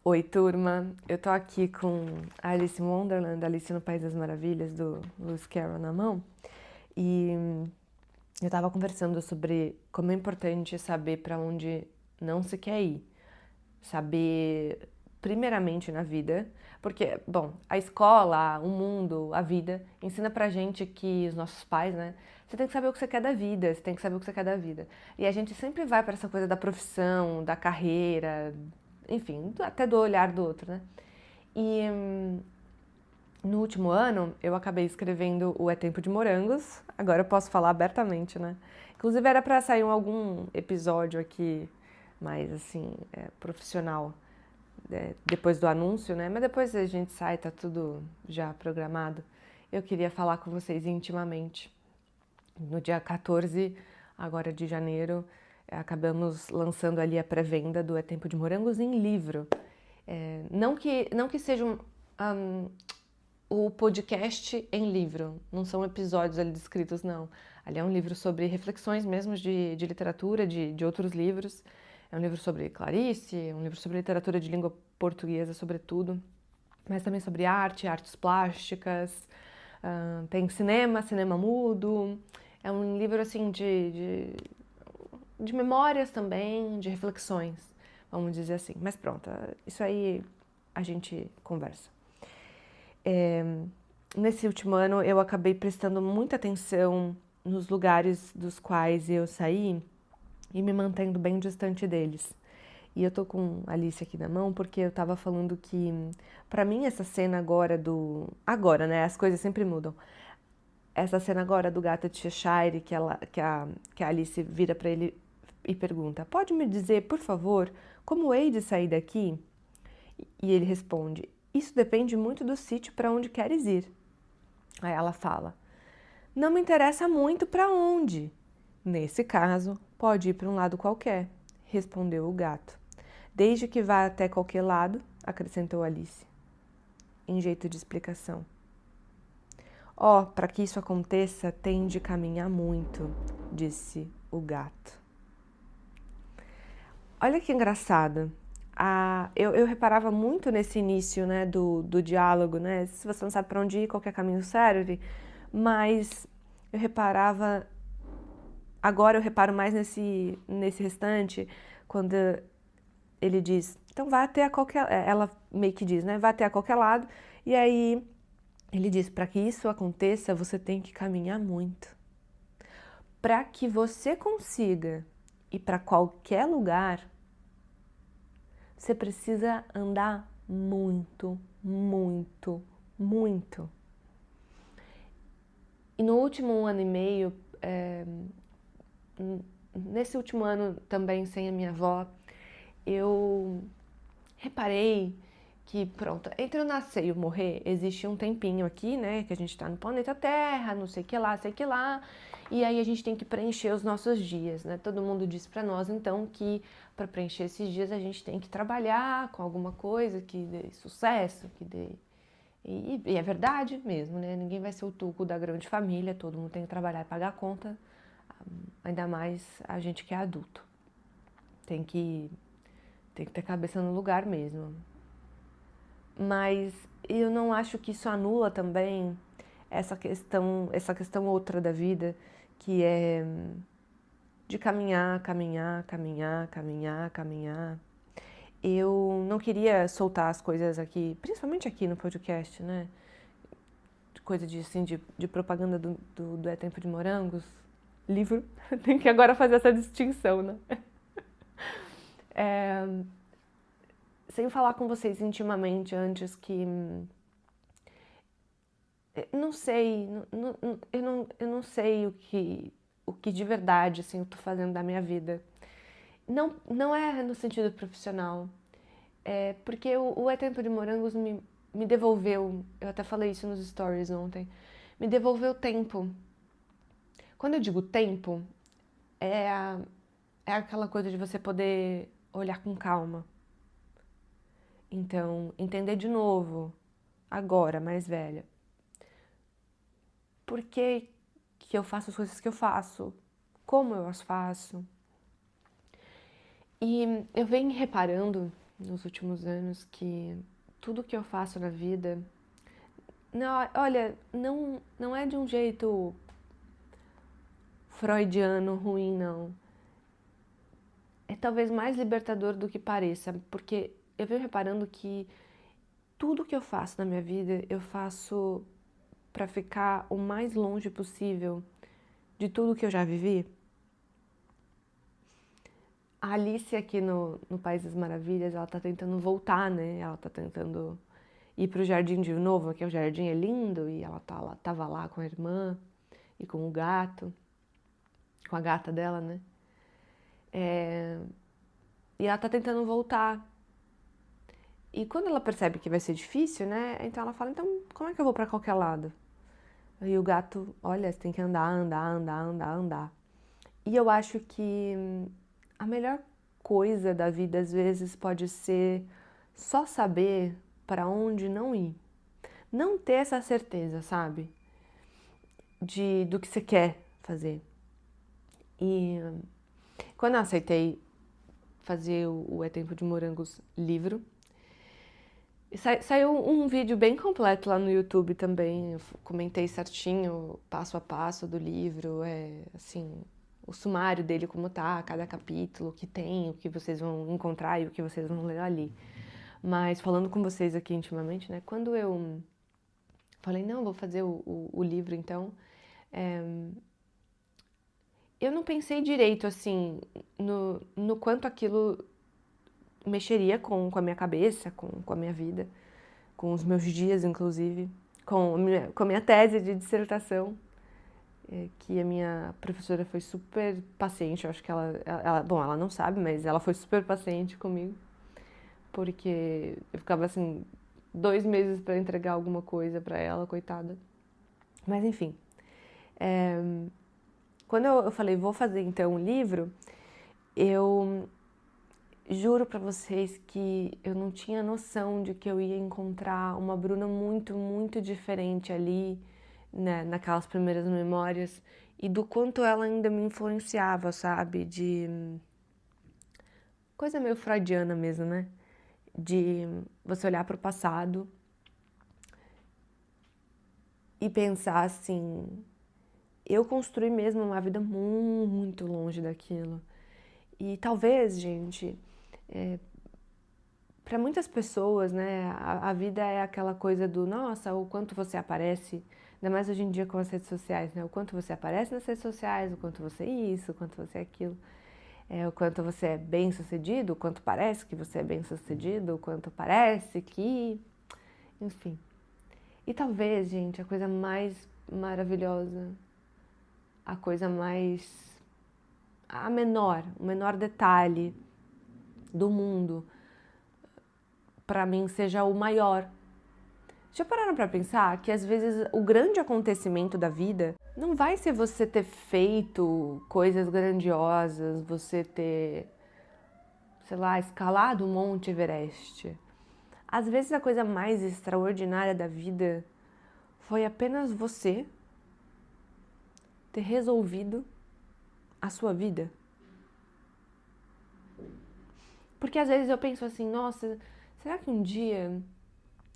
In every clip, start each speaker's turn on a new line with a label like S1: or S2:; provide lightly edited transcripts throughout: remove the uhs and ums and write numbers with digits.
S1: Oi, turma. Eu tô aqui com Alice in Wonderland, Alice no País das Maravilhas, do Lewis Carroll na mão. E eu tava conversando sobre como é importante saber para onde não se quer ir. Saber, primeiramente, na vida, porque, bom, a escola, o mundo, a vida, ensina pra gente que os nossos pais, né? Você tem que saber o que você quer da vida, você tem que saber o que você quer da vida. E a gente sempre vai para essa coisa da profissão, da carreira, enfim, até do olhar do outro, né? E no último ano eu acabei escrevendo o É Tempo de Morangos, agora eu posso falar abertamente, né? Inclusive era para sair algum episódio aqui mais assim, profissional, depois do anúncio, né? Mas depois a gente sai, tá tudo já programado. Eu queria falar com vocês intimamente. No dia 14, agora de janeiro, acabamos lançando ali a pré-venda do É Tempo de Morangos em livro. Não que seja o podcast em livro, não são episódios ali descritos, não. Ali é um livro sobre reflexões mesmo de literatura, de outros livros. É um livro sobre Clarice, um livro sobre literatura de língua portuguesa, sobretudo, mas também sobre arte, artes plásticas, tem cinema, cinema mudo. É um livro assim de memórias também, de reflexões, vamos dizer assim. Mas pronto, isso aí a gente conversa. Nesse último ano eu acabei prestando muita atenção nos lugares dos quais eu saí e me mantendo bem distante deles. E eu tô com a Alice aqui na mão porque eu tava falando que, pra mim, essa cena agora do... Agora, né? As coisas sempre mudam. Essa cena agora do gato de Cheshire, que a Alice vira pra ele e pergunta: pode me dizer, por favor, como hei de sair daqui? E ele responde: isso depende muito do sítio para onde queres ir. Aí ela fala: não me interessa muito para onde. Nesse caso, pode ir para um lado qualquer, respondeu o gato. Desde que vá até qualquer lado, acrescentou Alice, em jeito de explicação. Oh, para que isso aconteça, tem de caminhar muito, disse o gato. Olha que engraçado. Eu reparava muito nesse início, né, do diálogo, né? Se você não sabe para onde ir, qualquer caminho serve. Mas eu reparava... Agora eu reparo mais nesse restante, quando ele diz, então vai até a qualquer... Ela meio que diz, né? Vai até a qualquer lado. E aí ele diz, para que isso aconteça, você tem que caminhar muito. Para que você consiga ir para qualquer lugar, você precisa andar muito, muito, muito. E no último ano e meio, nesse último ano também sem a minha avó, eu reparei que, pronto, entre eu nascer e eu morrer, existe um tempinho aqui, né, que a gente tá no planeta Terra, não sei o que lá, sei que lá, e aí a gente tem que preencher os nossos dias, né? Todo mundo diz pra nós, então, que para preencher esses dias a gente tem que trabalhar com alguma coisa que dê sucesso, que dê... E é verdade mesmo, né? Ninguém vai ser o tuco da grande família, todo mundo tem que trabalhar e pagar a conta, ainda mais a gente que é adulto. Tem que ter cabeça no lugar mesmo. Mas eu não acho que isso anula também essa questão outra da vida, que é de caminhar, caminhar, caminhar, caminhar, caminhar. Eu não queria soltar as coisas aqui, principalmente aqui no podcast, né? Coisa de, assim, de propaganda do É Tempo de Morangos, livro. Tem que agora fazer essa distinção, né? Sem falar com vocês intimamente antes que... Não sei, eu não sei o que de verdade, assim, eu tô fazendo da minha vida. Não é no sentido profissional. É porque o É Tempo de Morangos me devolveu, eu até falei isso nos stories ontem, me devolveu tempo. Quando eu digo tempo, é, é aquela coisa de você poder olhar com calma. Então, entender de novo, agora, mais velha, por que eu faço as coisas que eu faço, como eu as faço. E eu venho reparando nos últimos anos que tudo que eu faço na vida, não, olha, não é de um jeito freudiano ruim, não. É talvez mais libertador do que pareça, porque eu venho reparando que tudo que eu faço na minha vida, eu faço para ficar o mais longe possível de tudo que eu já vivi. A Alice aqui no País das Maravilhas, ela tá tentando voltar, né? Ela tá tentando ir pro Jardim de novo, que o jardim é lindo, e ela tava lá com a irmã e com o gato, com a gata dela, né? E ela tá tentando voltar. E quando ela percebe que vai ser difícil, né? Então ela fala, então como é que eu vou pra qualquer lado? E o gato, olha, você tem que andar, andar, andar, andar, andar. E eu acho que a melhor coisa da vida, às vezes, pode ser só saber para onde não ir. Não ter essa certeza, sabe? Do que você quer fazer. E quando eu aceitei fazer o É Tempo de Morangos livro, saiu um vídeo bem completo lá no YouTube também. Eu comentei certinho, passo a passo do livro, assim, o sumário dele como tá, cada capítulo, o que tem, o que vocês vão encontrar e o que vocês vão ler ali. Mas falando com vocês aqui intimamente, né? Quando eu falei, não, vou fazer o livro então, eu não pensei direito, assim, no quanto aquilo mexeria com a minha cabeça, com a minha vida, com os meus dias, inclusive, com a minha tese de dissertação, que a minha professora foi super paciente. Eu acho que bom, ela não sabe, mas ela foi super paciente comigo, porque eu ficava assim 2 meses para entregar alguma coisa para ela, coitada. Mas enfim, quando eu falei vou fazer então um livro, eu juro pra vocês que eu não tinha noção de que eu ia encontrar uma Bruna muito, muito diferente ali, né, naquelas primeiras memórias, e do quanto ela ainda me influenciava, sabe? De coisa meio freudiana mesmo, né? De você olhar pro passado e pensar assim, eu construí mesmo uma vida muito longe daquilo. E talvez, gente, para muitas pessoas, né, a vida é aquela coisa do, nossa, o quanto você aparece, ainda mais hoje em dia com as redes sociais, né, o quanto você aparece nas redes sociais, o quanto você é isso, o quanto você é aquilo, o quanto você é bem-sucedido, o quanto parece que você é bem-sucedido, o quanto parece que, enfim. E talvez, gente, a coisa mais maravilhosa, a coisa mais, o menor detalhe do mundo, para mim seja o maior. Já pararam pra pensar que às vezes o grande acontecimento da vida não vai ser você ter feito coisas grandiosas, você ter, sei lá, escalado o Monte Everest. Às vezes a coisa mais extraordinária da vida foi apenas você ter resolvido a sua vida. Porque às vezes eu penso assim, nossa, será que um dia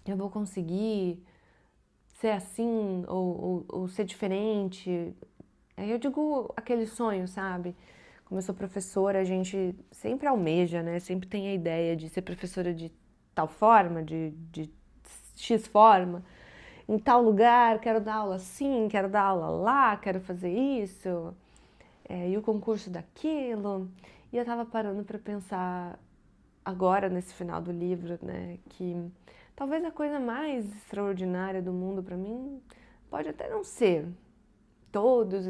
S1: eu vou conseguir ser assim ou ser diferente? Aí eu digo aquele sonho, sabe? Como eu sou professora, a gente sempre almeja, né? Sempre tem a ideia de ser professora de tal forma, de X forma, em tal lugar, quero dar aula assim, quero dar aula lá, quero fazer isso, e o concurso daquilo. E eu tava parando para pensar agora, nesse final do livro, né, que talvez a coisa mais extraordinária do mundo para mim pode até não ser todos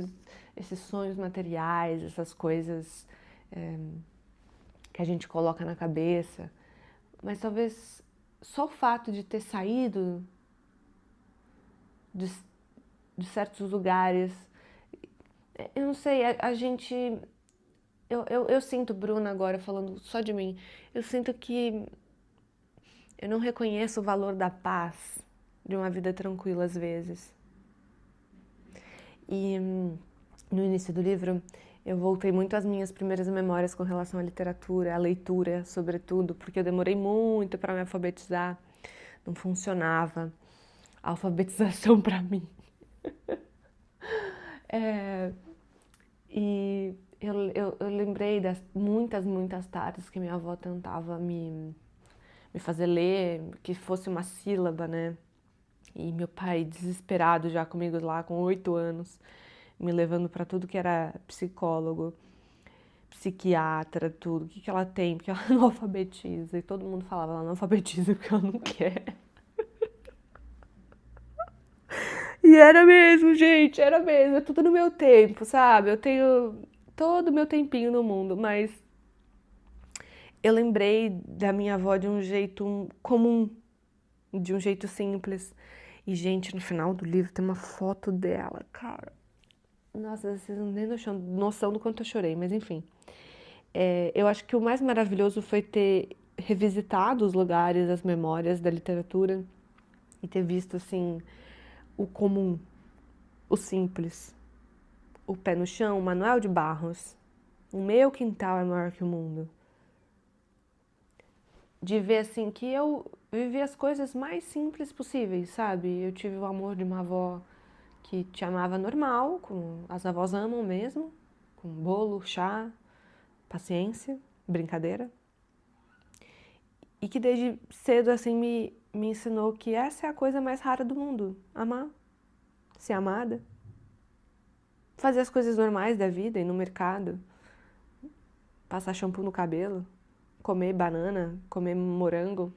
S1: esses sonhos materiais, essas coisas que a gente coloca na cabeça, mas talvez só o fato de ter saído de, de certos lugares, eu não sei, a gente, eu sinto, Bruna, agora falando só de mim, eu sinto que eu não reconheço o valor da paz de uma vida tranquila às vezes. E no início do livro Eu voltei muito às minhas primeiras memórias com relação à literatura, à leitura, sobretudo, porque eu demorei muito para me alfabetizar, não funcionava a alfabetização para mim. É, e eu lembrei das muitas tardes que minha avó tentava me fazer ler, que fosse uma sílaba, né? E meu pai, desesperado já comigo lá, com 8 anos, me levando para tudo que era psicólogo, psiquiatra, tudo. O que que ela tem? Porque ela não alfabetiza. E todo mundo falava, ela não alfabetiza porque ela não quer. E era mesmo, gente, era mesmo. É tudo no meu tempo, sabe? Eu tenho todo o meu tempinho no mundo, mas eu lembrei da minha avó de um jeito comum, de um jeito simples. E, gente, no final do livro tem uma foto dela, cara. Nossa, vocês não têm noção do quanto eu chorei, mas enfim. Eu acho que o mais maravilhoso foi ter revisitado os lugares, as memórias da literatura e ter visto, assim, o comum, o simples, o pé no chão, o Manuel de Barros. O meu quintal é maior que o mundo. De ver, assim, que eu vivi as coisas mais simples possíveis, sabe? Eu tive o amor de uma avó que te amava normal, como as avós amam mesmo, com bolo, chá, paciência, brincadeira. E que desde cedo, assim, me ensinou que essa é a coisa mais rara do mundo. Amar, ser amada, fazer as coisas normais da vida, ir no mercado, passar shampoo no cabelo, comer banana, comer morango,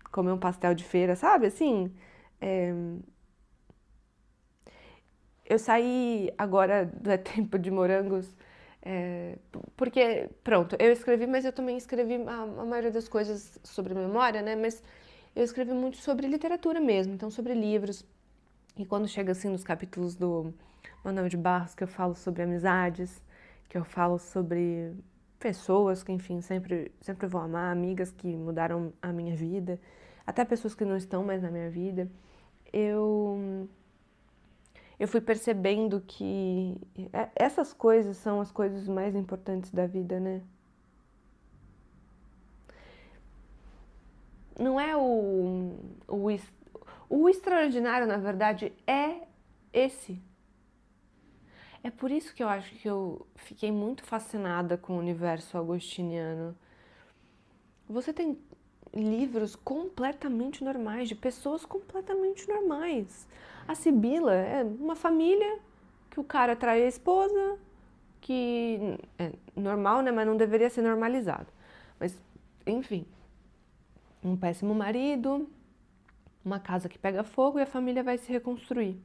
S1: comer um pastel de feira, sabe? Assim, é... eu saí agora do É Tempo de Morangos, porque, pronto, eu escrevi, mas eu também escrevi a maioria das coisas sobre memória, né? Mas eu escrevi muito sobre literatura mesmo, então sobre livros. E quando chega assim nos capítulos do Manuel de Barros, que eu falo sobre amizades, que eu falo sobre pessoas que, enfim, sempre vou amar, amigas que mudaram a minha vida, até pessoas que não estão mais na minha vida, eu, eu fui percebendo que essas coisas são as coisas mais importantes da vida, né? Não é o extraordinário, na verdade, é esse. É por isso que eu acho que eu fiquei muito fascinada com o universo agostiniano. Você tem livros completamente normais, de pessoas completamente normais. A Sibila é uma família que o cara trai a esposa, que é normal, né? Mas não deveria ser normalizado. Mas, enfim, um péssimo marido, uma casa que pega fogo e a família vai se reconstruir.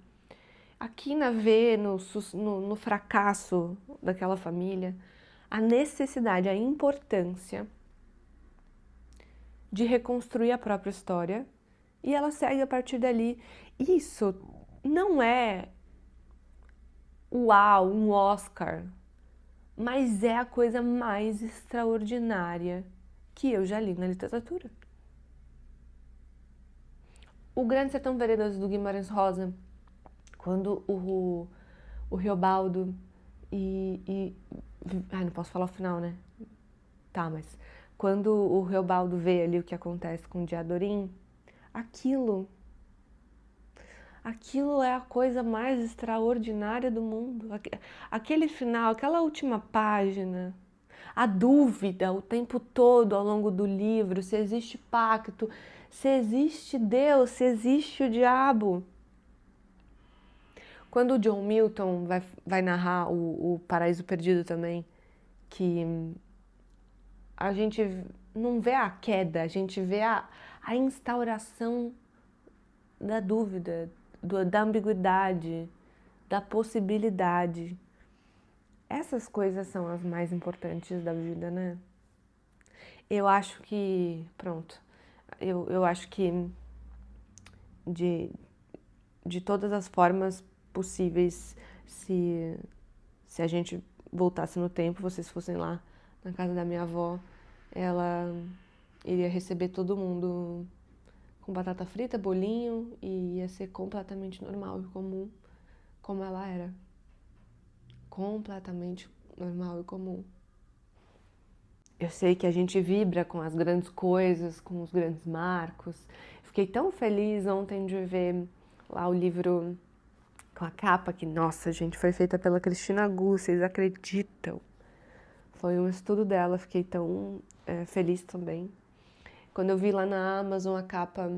S1: Aqui na V, no fracasso daquela família, a necessidade, a importância de reconstruir a própria história e ela segue a partir dali. Isso não é uau, um Oscar, mas é a coisa mais extraordinária que eu já li na literatura. O Grande Sertão Veredas do Guimarães Rosa, quando o Riobaldo e. Ai, não posso falar o final, né? Tá, mas quando o Riobaldo vê ali o que acontece com o Diadorim, aquilo, aquilo é a coisa mais extraordinária do mundo. Aquele final, aquela última página, a dúvida o tempo todo ao longo do livro, se existe pacto, se existe Deus, se existe o diabo. Quando o John Milton vai narrar o Paraíso Perdido também, que a gente não vê a queda, a gente vê a instauração da dúvida, da ambiguidade, da possibilidade. Essas coisas são as mais importantes da vida, né? Eu acho que, pronto, eu acho que de, de todas as formas possíveis, se a gente voltasse no tempo, vocês fossem lá na casa da minha avó, ela iria receber todo mundo com batata frita, bolinho e ia ser completamente normal e comum como ela era. completamente normal e comum. Eu sei que a gente vibra com as grandes coisas, com os grandes marcos. Fiquei tão feliz ontem de ver lá o livro com a capa que, nossa, gente, foi feita pela Cristina Gu, vocês acreditam? Foi um estudo dela, fiquei tão feliz também. Quando eu vi lá na Amazon a capa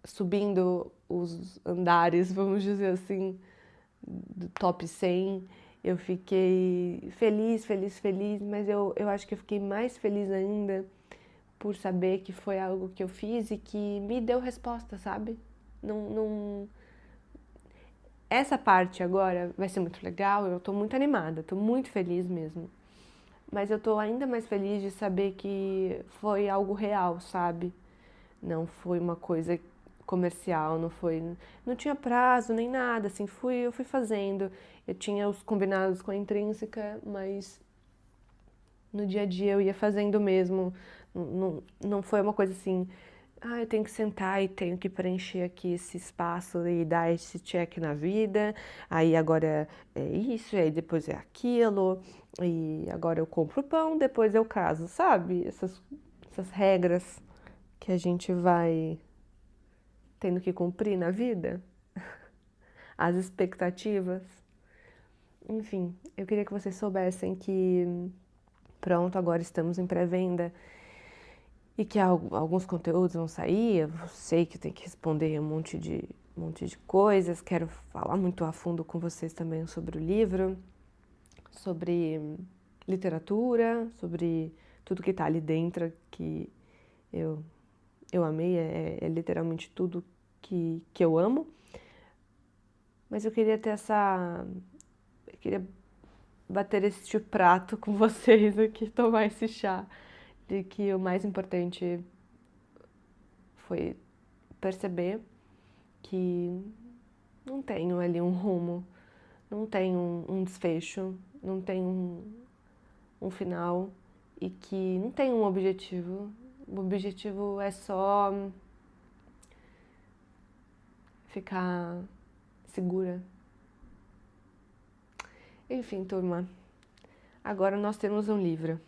S1: subindo os andares, vamos dizer assim, do top 100, eu fiquei feliz, feliz, feliz, mas eu acho que eu fiquei mais feliz ainda por saber que foi algo que eu fiz e que me deu resposta, sabe? Não. Essa parte agora vai ser muito legal, eu tô muito animada, tô muito feliz mesmo. Mas eu tô ainda mais feliz de saber que foi algo real, sabe? Não foi uma coisa comercial, não tinha prazo nem nada, assim, eu fui fazendo. Eu tinha os combinados com a Intrínseca, mas no dia a dia eu ia fazendo mesmo. Não foi uma coisa assim, eu tenho que sentar e tenho que preencher aqui esse espaço e dar esse check na vida. Aí agora é isso, aí depois é aquilo. E agora eu compro pão, depois eu caso, sabe? Essas regras que a gente vai tendo que cumprir na vida, as expectativas. Enfim, eu queria que vocês soubessem que, pronto, agora estamos em pré-venda e que alguns conteúdos vão sair. Eu sei que eu tenho que responder um monte de coisas. Quero falar muito a fundo com vocês também sobre o livro, sobre literatura, sobre tudo que está ali dentro que eu, eu amei. É literalmente tudo que eu amo. Mas eu queria ter eu queria bater este prato com vocês aqui, tomar esse chá, de que o mais importante foi perceber que não tenho ali um rumo, não tem um desfecho, não tem um final e que não tem um objetivo. O objetivo é só ficar segura. Enfim, turma, agora nós temos um livro.